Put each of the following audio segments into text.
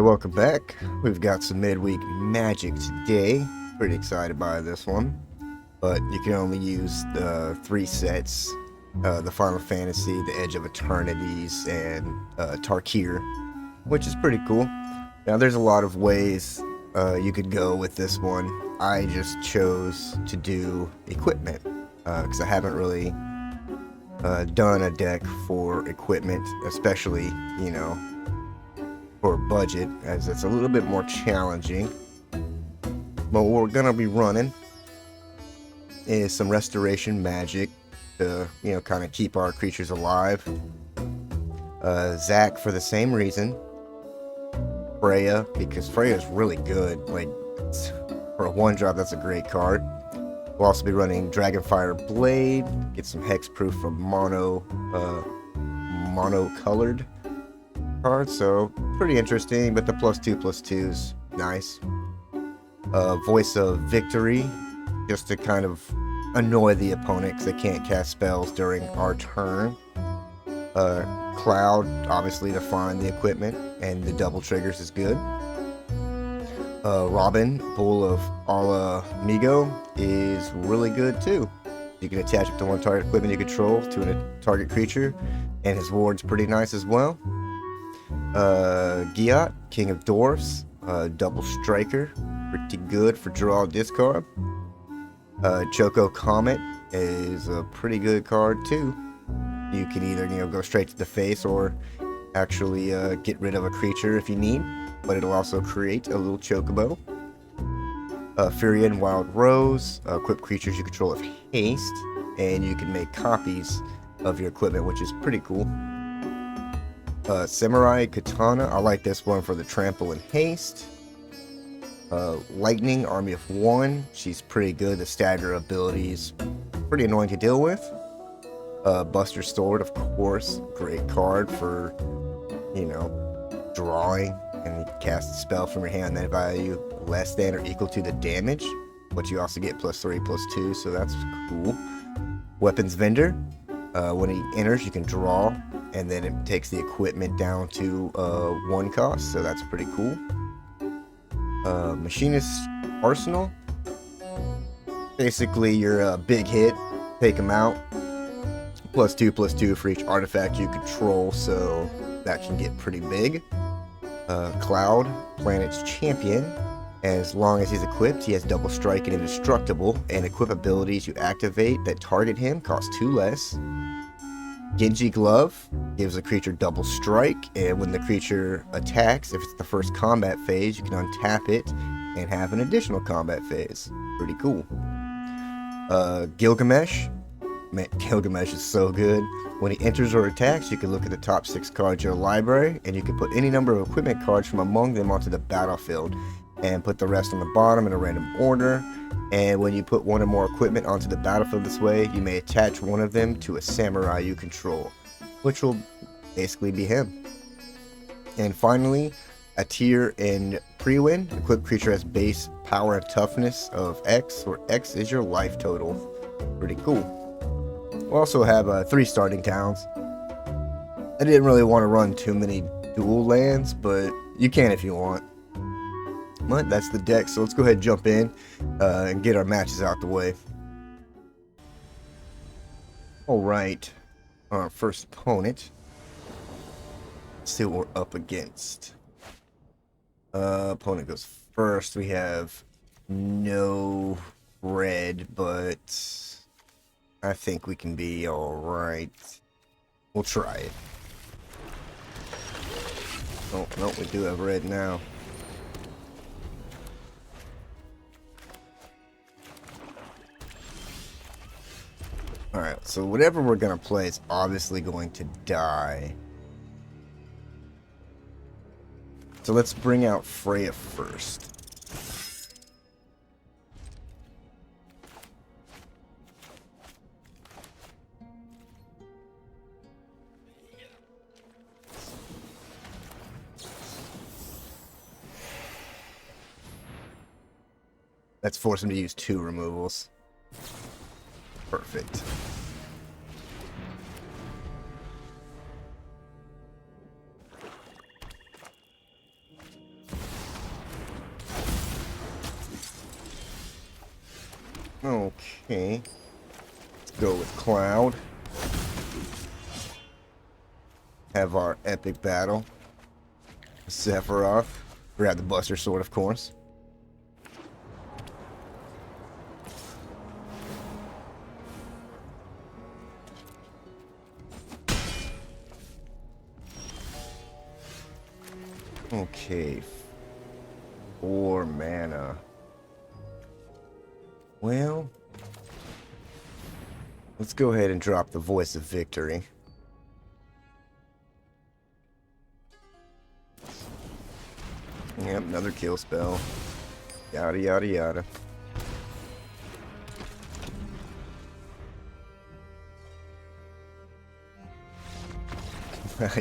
welcome back. We've got some midweek magic today. Pretty excited by this one. But you can only use the 3 sets. The Final Fantasy, the Edge of Eternities, and Tarkir, which is pretty cool. Now there's a lot of ways you could go with this one. I just chose to do equipment because I haven't really done a deck for equipment, especially, you know, for budget, as it's a little bit more challenging. But what we're gonna be running is some restoration magic to, you know, kind of keep our creatures alive. Zach for the same reason. Freya, because Freya is really good. Like, for a 1-drop, that's a great card. We'll also be running Dragonfire Blade, get some hexproof from mono-colored cards, so pretty interesting. But the +2/+2's nice. Voice of Victory, just to kind of annoy the opponent because they can't cast spells during our turn. Cloud, obviously, to find the equipment, and the double triggers is good. Robin, Bull of Ala Migo, is really good too. You can attach it to one target equipment you control to a target creature, and his ward's pretty nice as well. Giat, King of Dwarfs, double striker, pretty good for draw discard. Choco Comet is a pretty good card too. You can either, you know, go straight to the face or actually get rid of a creature if you need, but it'll also create a little chocobo. Furion Wild Rose, equip creatures you control with haste, and you can make copies of your equipment, which is pretty cool. Samurai Katana, I like this one for the trample and haste. Lightning, Army of 1, she's pretty good. The stagger abilities, pretty annoying to deal with. Buster Sword, of course, great card for, you know, drawing, and you cast a spell from your hand that value less than or equal to the damage, but you also get +3/+2, so that's cool. Weapons Vendor, when he enters, you can draw, and then it takes the equipment down to 1 cost, so that's pretty cool. Machinist Arsenal, basically you're a big hit, take them out. +2/+2 for each artifact you control, so that can get pretty big. Cloud, Planet's Champion. As long as he's equipped, he has double strike and indestructible, and equip abilities you activate that target him cost 2 less. Genji Glove gives a creature double strike, and when the creature attacks, if it's the first combat phase, you can untap it and have an additional combat phase. Pretty cool. Gilgamesh. Man, Gilgamesh is so good. When he enters or attacks, you can look at the top 6 cards of your library, and you can put any number of equipment cards from among them onto the battlefield, and put the rest on the bottom in a random order. And when you put 1 or more equipment onto the battlefield this way, you may attach one of them to a samurai you control, which will basically be him. And finally, a tier in pre-win. Equipped creature has base power and toughness of X, where X is your life total. Pretty cool. We'll also have 3 starting towns. I didn't really want to run too many dual lands, but you can if you want. But that's the deck, so let's go ahead and jump in and get our matches out the way. Alright, our first opponent. Let's see what we're up against. Opponent goes first. We have no red, but I think we can be alright. We'll try it. Oh, no, we do have red now. Alright, so whatever we're going to play is obviously going to die. So let's bring out Freya first. Let's force him to use 2 removals. Perfect. Okay. Let's go with Cloud. Have our epic battle. Sephiroth. Grab the Buster Sword, of course. Okay. 4 mana. Well, let's go ahead and drop the Voice of Victory. Yep, another kill spell. Yada, yada, yada.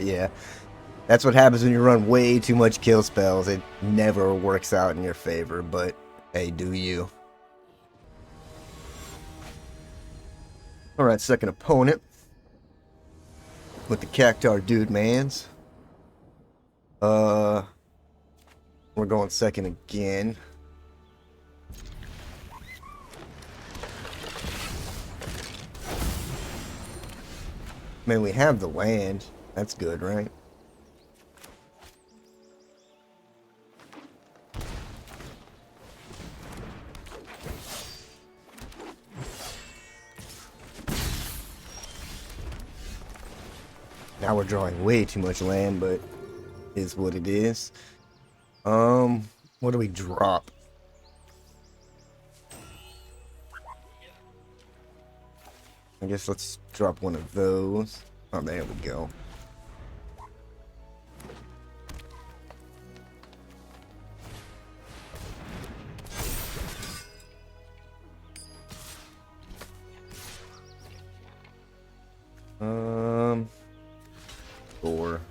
Yeah. That's what happens when you run way too much kill spells. It never works out in your favor, but hey, do you. Alright, second opponent. With the Cactar Dude Mans. We're going second again. Man, we have the land. That's good, right? Now we're drawing way too much land, but is what it is. What do we drop? I guess let's drop one of those. Oh, there we go. Four.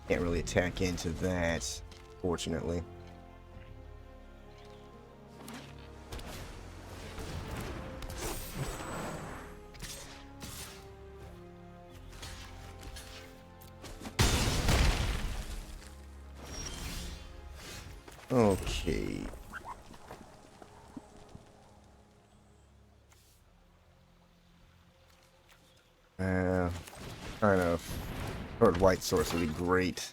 Can't really attack into that, fortunately. Okay. Kind of. Third white source would be great.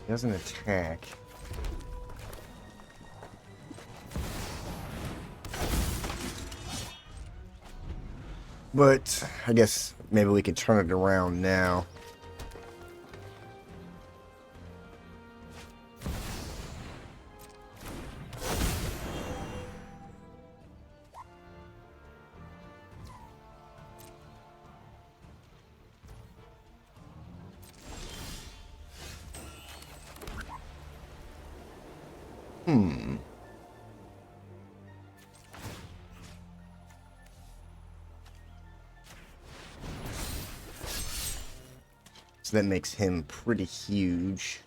He doesn't attack. But I guess maybe we could turn it around now. So that makes him pretty huge.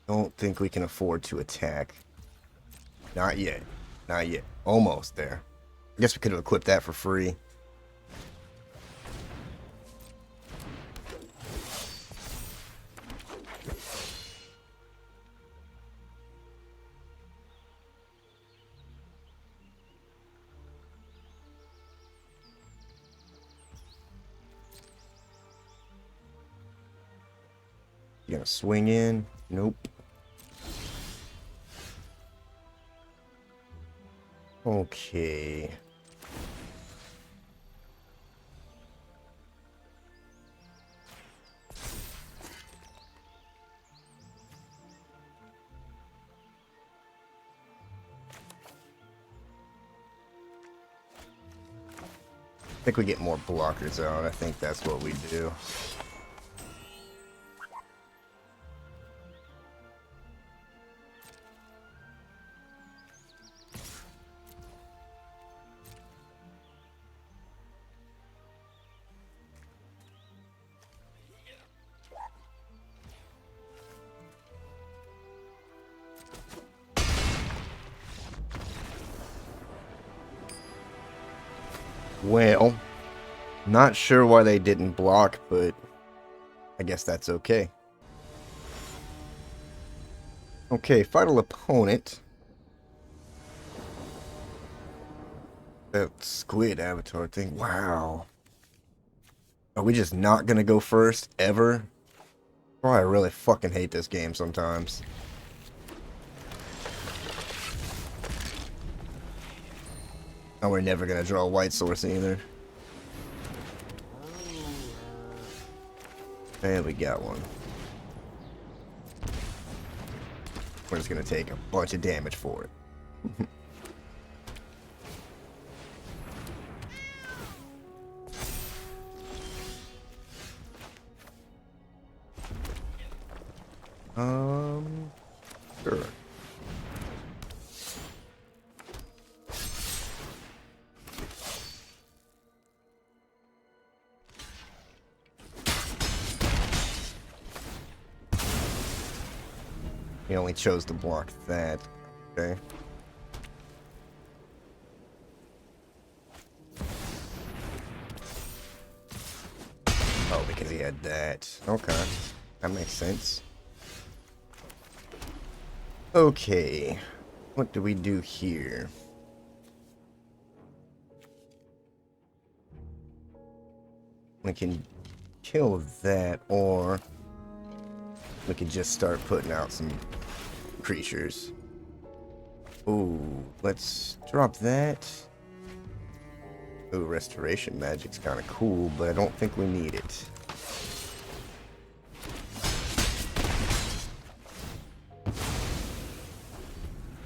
Don't think we can afford to attack. Not yet. Not yet. Almost there. I guess we could have equipped that for free. You gonna swing in? Nope. Okay. I think we get more blockers out. I think that's what we do. Well, not sure why they didn't block, but I guess that's okay. Okay, final opponent. That squid avatar thing. Wow. Are we just not gonna go first ever? Oh, I really fucking hate this game sometimes. Oh, we're never gonna draw a white source either. And we got one. We're just gonna take a bunch of damage for it. Sure. He only chose to block that. Okay. Oh, because he had that. Okay. That makes sense. Okay. What do we do here? We can kill that, or we can just start putting out some creatures. Ooh, let's drop that. Ooh, restoration magic's kind of cool, but I don't think we need it.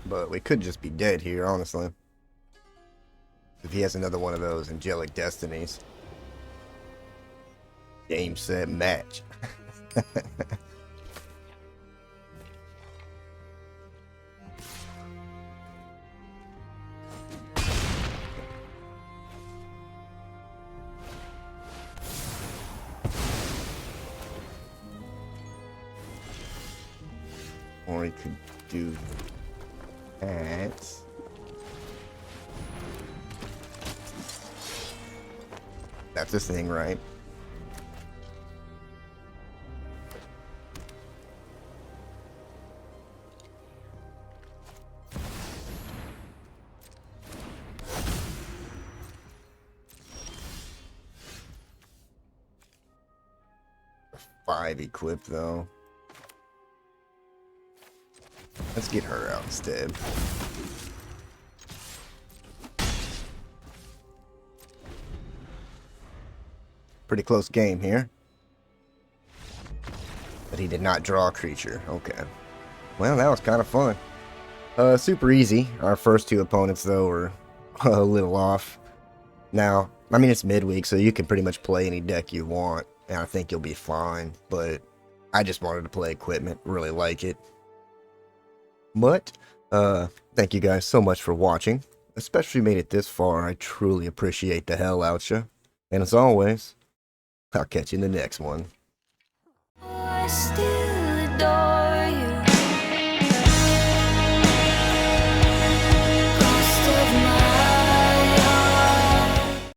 But we could just be dead here, honestly. If he has another one of those angelic destinies. Game, set, match. Or he could do that. That's this thing, right? Five equipped though. Let's get her out instead. Pretty close game here. But he did not draw a creature. Okay. Well, that was kind of fun. Super easy. Our first two opponents, though, were a little off. Now, I mean, it's midweek, so you can pretty much play any deck you want, and I think you'll be fine. But I just wanted to play equipment, really like it. But, thank you guys so much for watching. Especially made it this far. I truly appreciate the hell out ya. And as always, I'll catch you in the next one. I still adore